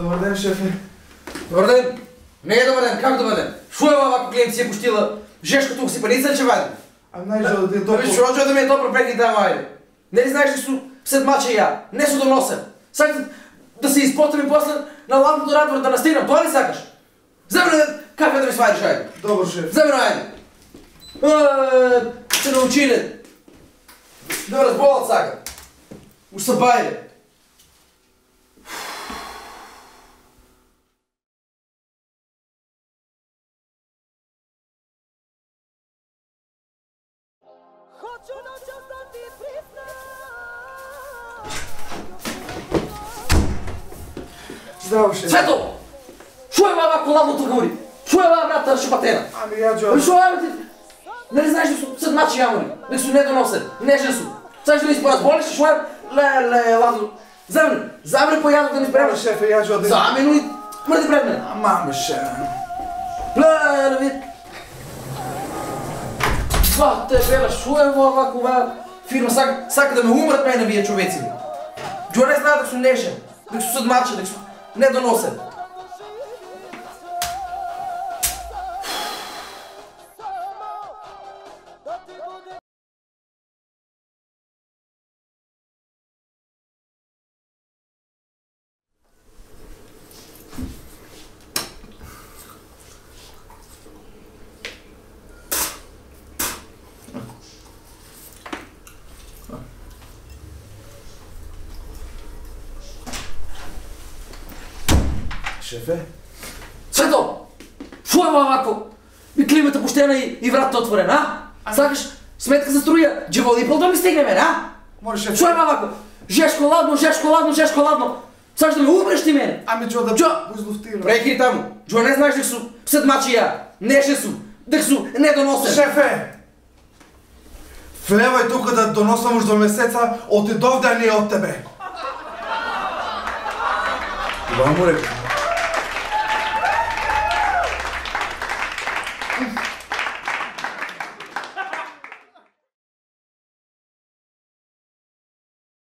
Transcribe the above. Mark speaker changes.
Speaker 1: Добър ден, шефе.
Speaker 2: Добър ден! Не е добър ден, как добър ден? Шо е лава, ако клиент си е пощила жешката го си паница, че вади?
Speaker 1: Най-жал да е толкова...
Speaker 2: Шо да ми е добър пеки там, айде? Не ли знаеш ли су след мача я? Не су доносен. Сакаш да се изпотам и после на лампото радвар да настигнам, това ли сакаш? Вземи кафе да ми свариш, айде.
Speaker 1: Добър, шеф.
Speaker 2: Вземи, айде. Се научи ли? Да ме разболят сака. Уж са байде.
Speaker 1: Здраво, шеф.
Speaker 2: Цвето! Шо е баба колавното говори? Шо е баба брата шепатена?
Speaker 1: Ами я джо...
Speaker 2: Шо е бе ти? Нали знаеш ли след мачи ямори? Нек су недоносен, нежен су. Знаеш да ми споразболиш, шо е? Ле, ладно. Замри по ядо да ми спремаш.
Speaker 1: Шефе, я джо да...
Speaker 2: Замено и мърди пред мен.
Speaker 1: Маме, шефе.
Speaker 2: Ле, вид. Това те бела, шо е баба кова? Фирма сака да ме умрат мене вие човеци. Джо не знае да су нежен, да су след мача, да су недоносен.
Speaker 1: Шефе?
Speaker 2: Цвето! Шо е бабако? И климата пощена и вратата отворена, а? Сакаш сметка за струя, джеводи пъл да ми стигнем, а?
Speaker 1: Може, шефе.
Speaker 2: Шо е бабако? Жешко ладно. Сакаш да ме умреш ти мене?
Speaker 1: Ами Джо да...
Speaker 2: Джо!
Speaker 1: Изловтира.
Speaker 2: Прекри таму. Джо не знаеш дък су след мачи я. Неше су. Дък су недоносен.
Speaker 1: Шефе! Влевай тук да доносам уж до месеца, отидов да не е от тебе. Това му река.